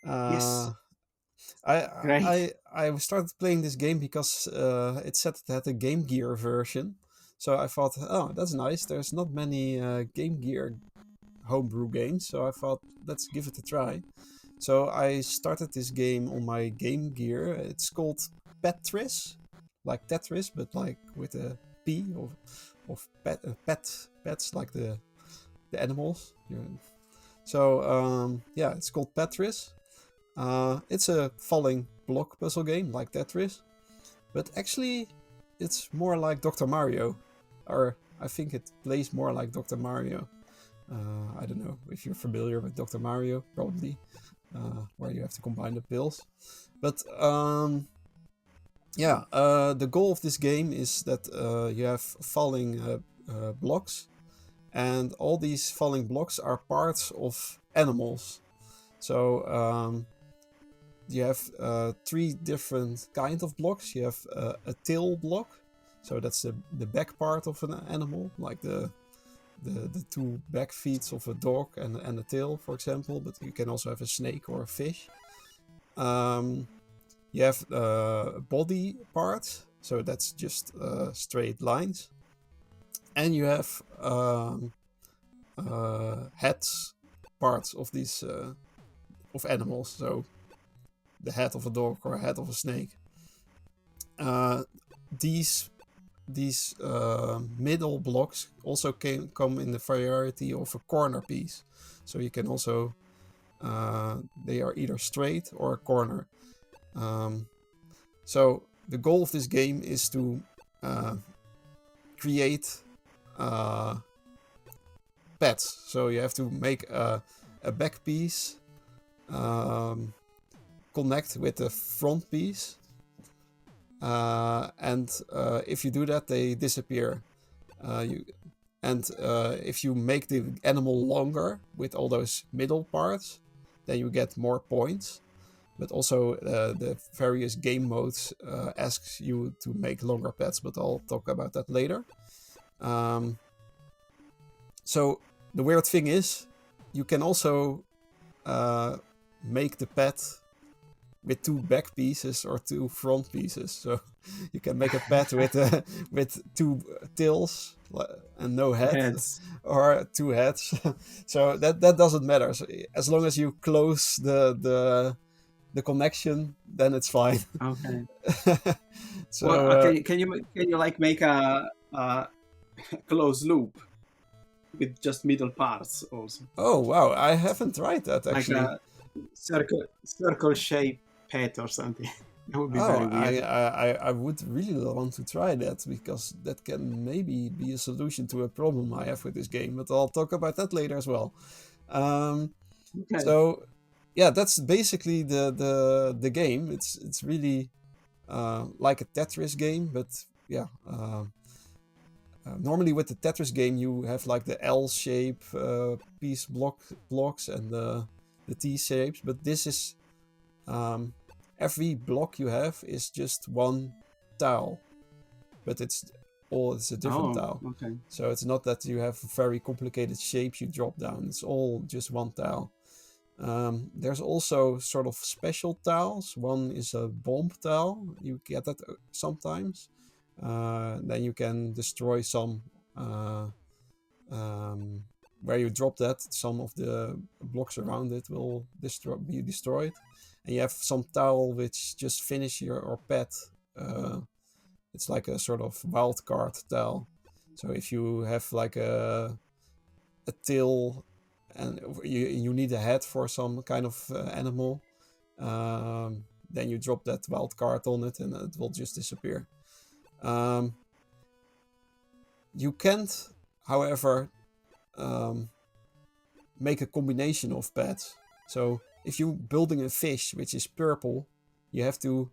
Yes, Uh, I great. I started playing this game because it said it had a Game Gear version. So I thought, oh, that's nice. There's not many Game Gear homebrew games, so I thought, let's give it a try. So I started this game on my Game Gear. It's called Petris, like Tetris, but like with a P of pets, like the animals. So yeah, it's called Petris. It's a falling block puzzle game like Tetris, but actually it's more like Dr. Mario, or I think it plays more like Dr. Mario. I don't know if you're familiar with Dr. Mario, probably, where you have to combine the pills. But yeah, the goal of this game is that you have falling blocks, and all these falling blocks are parts of animals. So you have three different kind of blocks. You have a tail block, so that's the back part of an animal, like the two back feet of a dog and a tail, for example. But you can also have a snake or a fish. You have a body part, so that's just straight lines, and you have heads parts of these of animals. So the head of a dog or a head of a snake. Uh, these middle blocks also come in the variety of a corner piece. So you can also they are either straight or a corner. So the goal of this game is to create pads. So you have to make a back piece connect with the front piece. And if you do that, they disappear. If you make the animal longer with all those middle parts, then you get more points. But also the various game modes asks you to make longer pads, but I'll talk about that later. So the weird thing is, you can also make the pad with two back pieces or two front pieces. So you can make a pet with two tails and no head, Heads. or two heads. So that doesn't matter. So as long as you close the connection, then it's fine. Okay. Well, So can you like make a closed loop with just middle parts also, oh wow, I haven't tried that like actually. a circle shape pet or something? That would be Oh, very weird. I would really want to try that, because that can maybe be a solution to a problem I have with this game, but I'll talk about that later as well. Um, Okay. so yeah, that's basically the game. It's really like a Tetris game, but yeah. Normally with the Tetris game, you have like the L shape piece blocks and the T shapes, but this is every block you have is just one tile, but it's a different Oh, tile. okay. So it's not that you have very complicated shapes you drop down. It's all just one tile. There's also sort of special tiles. One is a bomb tile. You get that sometimes. Then you can destroy some um, where you drop that. Some of the blocks around it will be destroyed. And you have some tile which just finish your pet. It's like a sort of wild card tile. So if you have like a tail and you need a head for some kind of animal, then you drop that wild card on it and it will just disappear. You can't, however, make a combination of pets. So if you're building a fish which is purple, you have to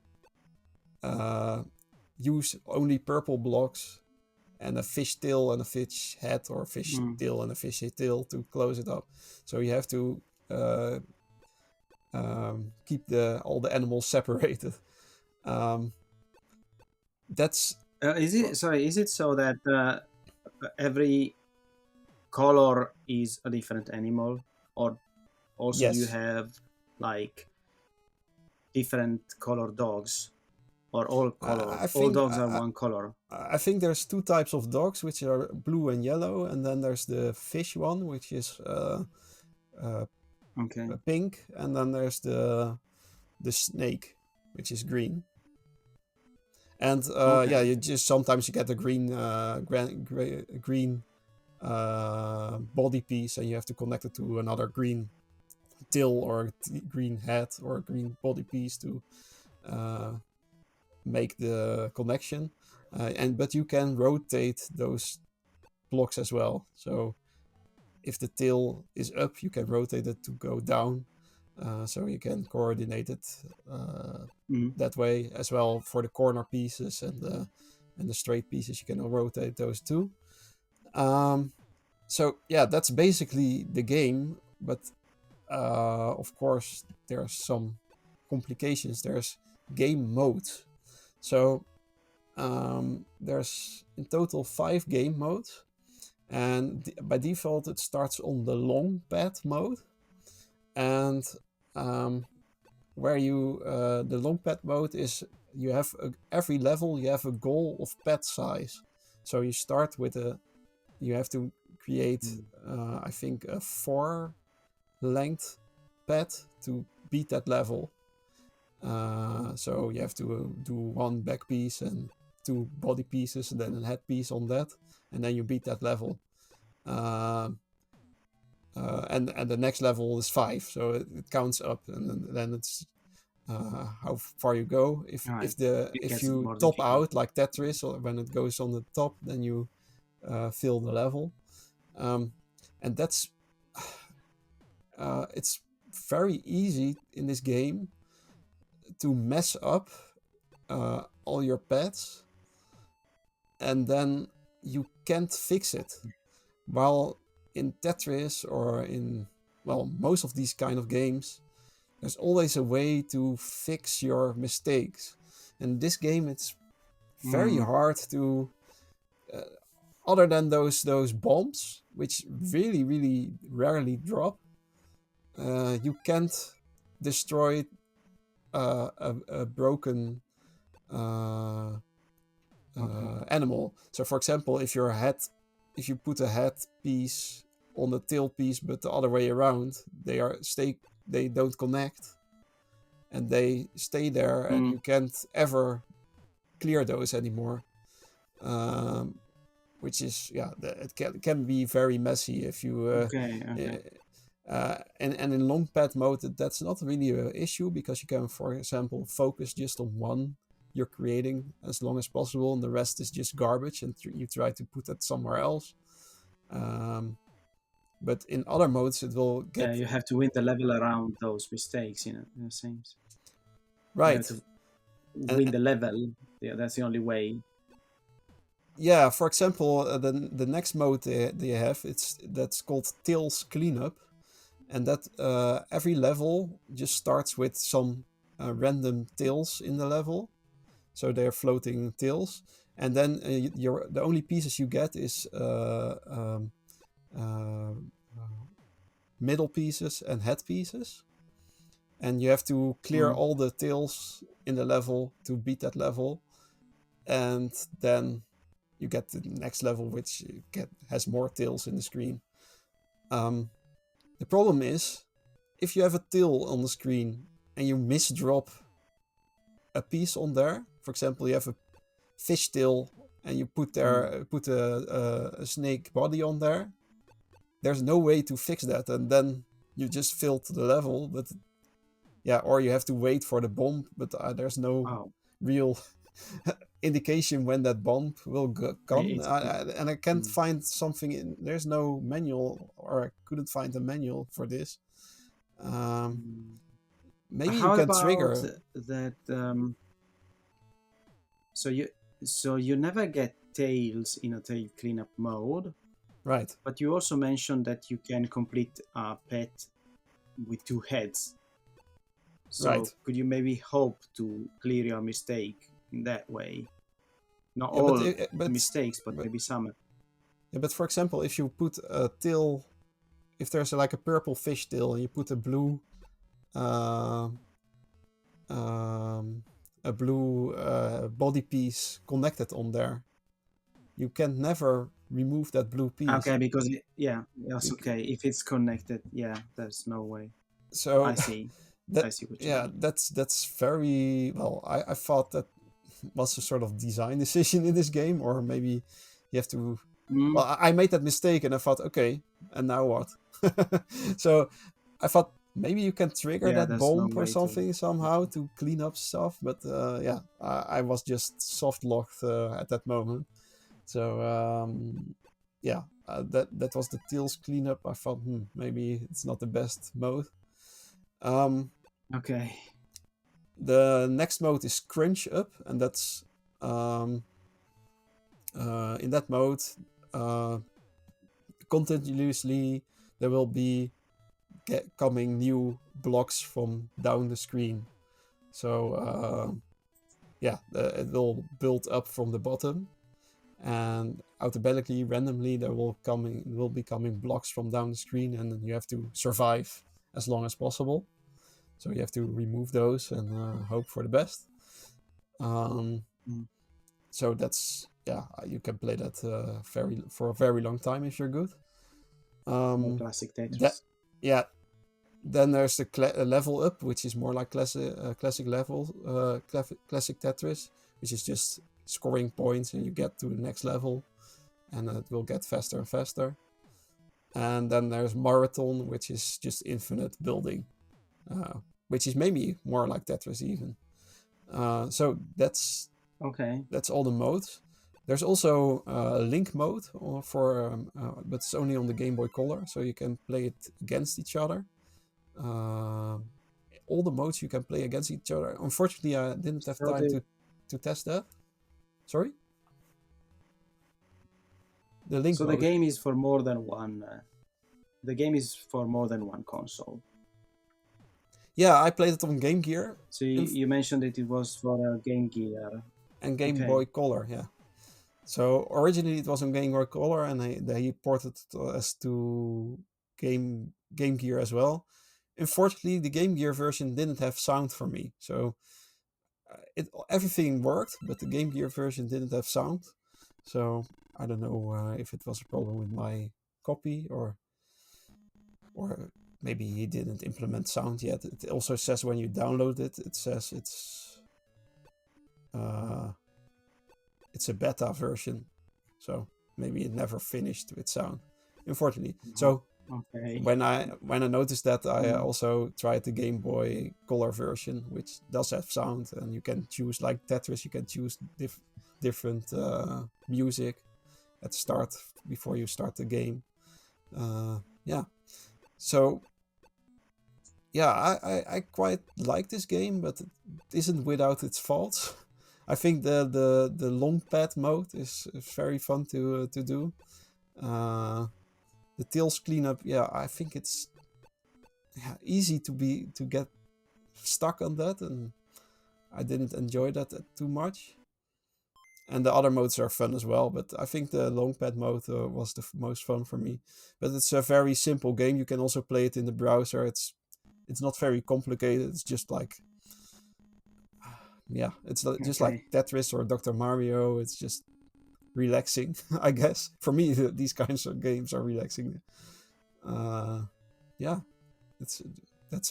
use only purple blocks and a fish tail and a fish head, or a fish Mm. tail and a fish tail to close it up. So you have to keep all the animals separated. That's Is it sorry? Is it so that every color is a different animal, or also do you yes. have like different color dogs, or all color? I All think dogs are one color. I think there's two types of dogs, which are blue and yellow, and then there's the fish one, which is Okay. pink, and then there's the snake, which is green. And Okay. you just sometimes you get a green green body piece, and you have to connect it to another green tail or green head or green body piece to make the connection. But you can rotate those blocks as well. So if the tail is up, you can rotate it to go down. So you can coordinate it that way as well for the corner pieces and the straight pieces. You can rotate those too. So yeah, that's basically the game. But of course, there are some complications. There's game modes. So there's in total 5 game modes. And by default, it starts on the long pad mode. And where you the long pad mode is, you have every level you have a goal of pad size. So you start with you have to create I think a 4 length pad to beat that level. So you have to do 1 back piece and 2 body pieces and then a head piece on that, and then you beat that level. And the next level is 5, so it counts up, and then it's how far you go. If you top out like Tetris, or when it goes on the top, then you fill the level, and that's it's very easy in this game to mess up all your pads, and then you can't fix it. While in Tetris or in, well, most of these kind of games, there's always a way to fix your mistakes. In this game, it's very hard to, other than those bombs, which really, really rarely drop, you can't destroy a broken animal. So for example, if you put a head piece on the tail piece but the other way around, they don't connect and they stay there, and you can't ever clear those anymore, which is it can be very messy if you and in long pad mode that's not really an issue, because you can, for example, focus just on one you're creating as long as possible, and the rest is just garbage, and you try to put that somewhere else. But in other modes, it will get... you have to win the level around those mistakes, in a sense. Right. You have to win the level. Yeah, that's the only way. Yeah, for example, the next mode they have, that's called Tails Cleanup, and that every level just starts with some random tails in the level. So they're floating tails, and then the only pieces you get is middle pieces and head pieces, and you have to clear all the tails in the level to beat that level, and then you get the next level, which has more tails in the screen. The problem is, if you have a tail on the screen and you misdrop a piece on there, for example, you have a fish tail and you put a snake body on there, there's no way to fix that, and then you just filled the level. But or you have to wait for the bomb, but there's no real indication when that bomb will come, and I can't find something there's no manual, or I couldn't find a manual for this. Maybe How you can about trigger that. So you never get tails in a tail cleanup mode, right? But you also mentioned that you can complete a pet with 2 heads. So could you maybe hope to clear your mistake in that way? Not all mistakes, but maybe some. Yeah, but for example, if you put a tail, if there's like a purple fish tail and you put a blue a blue body piece connected on there. You can never remove that blue piece. Okay, because that's okay. If it's connected, there's no way. So I see. I see what you mean. that's very well. I thought that was a sort of design decision in this game, or maybe you have to. Well, I made that mistake, and I thought, okay, and now what? So I thought maybe you can trigger that there's no bomb or way something somehow to clean up stuff, but I was just soft locked at that moment. So that was the Tails cleanup. I thought maybe it's not the best mode. Okay. The next mode is Crunch Up, and that's in that mode continuously there will be coming new blocks from down the screen. So it will build up from the bottom, and automatically, randomly, there will be coming blocks from down the screen, and then you have to survive as long as possible. So you have to remove those and hope for the best. So that's you can play that for a very long time if you're good. Classic Tetris. Then there's the level up, which is more like classic level, classic Tetris, which is just scoring points and you get to the next level, and it will get faster and faster. And then there's Marathon, which is just infinite building, which is maybe more like Tetris even. So that's all the modes. There's also a link mode but it's only on the Game Boy Color, so you can play it against each other. All the modes you can play against each other. Unfortunately, I didn't have time to test that. Sorry? The link mode. The game is for more than one. The game is for more than one console. Yeah, I played it on Game Gear. So you mentioned that it was for Game Gear and Game Boy Color. Yeah. So originally it was on Game Boy Color, and they ported it as to Game Gear as well. Unfortunately, the Game Gear version didn't have sound for me, so everything worked, but the Game Gear version didn't have sound. So I don't know if it was a problem with my copy or maybe he didn't implement sound yet. It also says when you download it, it says it's a beta version, so maybe it never finished with sound, unfortunately. So when I noticed that, I also tried the Game Boy Color version, which does have sound, and you can choose, like Tetris, you can choose different music at the start before you start the game. So I quite like this game, but it isn't without its faults. I think the long pad mode is very fun to do. The Tails cleanup, I think it's easy to get stuck on that, and I didn't enjoy that too much. And the other modes are fun as well, but I think the long pad mode was the most fun for me. But it's a very simple game. You can also play it in the browser. It's not very complicated. It's just like it's just like Tetris or Dr. Mario. It's just relaxing, I guess. For me, these kinds of games are relaxing. That's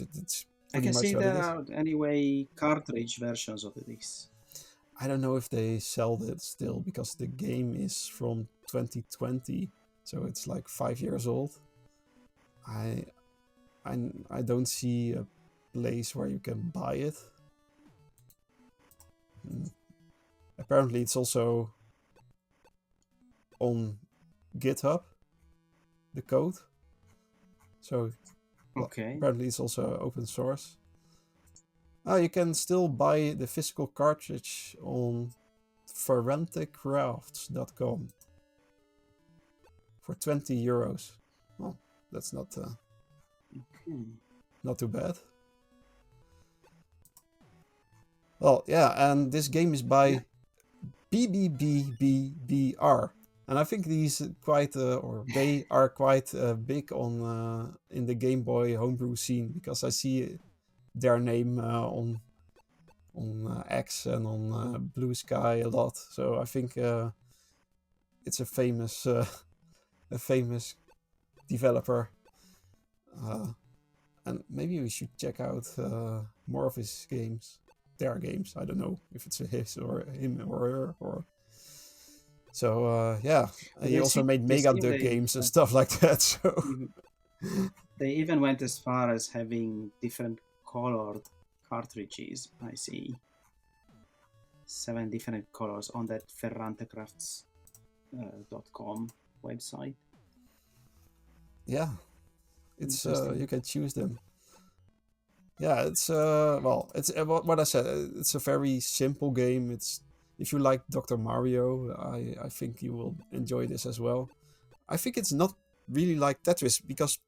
it. It's I can see there are anyway cartridge versions of this. I don't know if they sell it still, because the game is from 2020, so it's like 5 years old. I don't see a place where you can buy it. Apparently it's also on GitHub, the code. So apparently it's also open source. You can still buy the physical cartridge on forenticrafts.com for €20. Well, that's not too bad. Well, and this game is by bbbbbr, and I think these they are quite big on in the Game Boy homebrew scene, because I see their name on on X and on Blue Sky a lot. So I think it's a famous developer, and maybe we should check out more of his games. Their games. I don't know if it's a his or him or her or. So yeah, But he also made they Mega seem Duck games and stuff like that. So they even went as far as having different colored cartridges. I see 7 different colors on that ferrantecrafts.com website. yeah, it's you can choose them. Yeah, it's well, it's what I said. It's a very simple game. It's if you like Dr. Mario, I think you will enjoy this as well. I think it's not really like Tetris because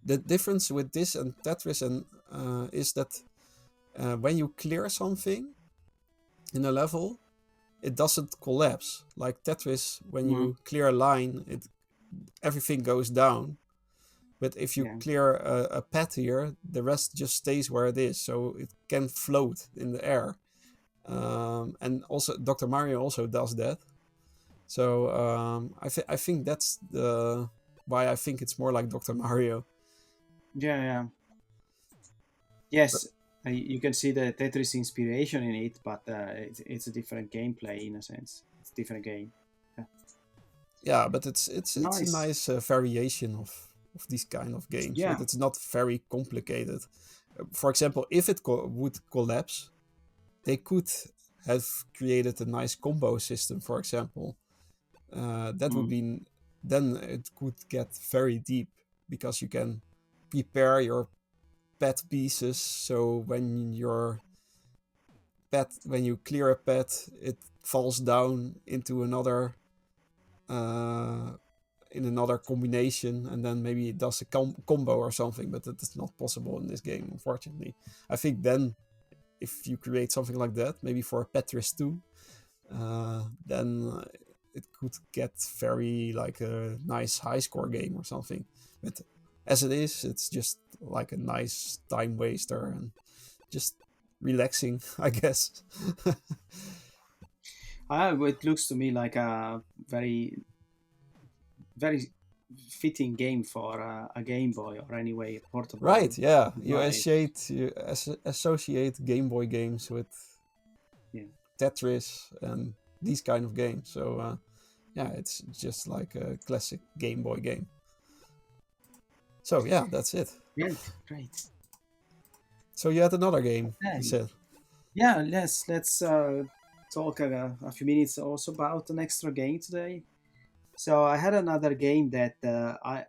the difference with this and Tetris and is that when you clear something in a level, it doesn't collapse like Tetris. When you clear a line, everything goes down. But if you clear a pad here, the rest just stays where it is, so it can float in the air. And also, Dr. Mario also does that. So I think that's the why I think it's more like Dr. Mario. Yeah. Yes, you can see the Tetris inspiration in it, but it's a different gameplay in a sense. It's a different game. Yeah, but it's Nice. a nice variation of these kind of games. Yeah. But it's not very complicated. For example, if it would collapse, they could have created a nice combo system. For example, that would be then it could get very deep because you can prepare your pet pieces. So when you clear a pet, it falls down into another in another combination, and then maybe it does a combo or something. But that is not possible in this game, unfortunately. I think then if you create something like that, maybe for Petris 2, then it could get very like a nice high score game or something. But as it is, it's just like a nice time waster and just relaxing, I guess. It looks to me like a very, very fitting game for a Game Boy or anyway portable. Right? Yeah, you device. associate Game Boy games with Tetris and these kind of games. So yeah, it's just like a classic Game Boy game. So yeah, that's it. Yeah, great. So you had another game, you said. Yeah, let's talk a few minutes also about an extra game today. So I had another game that I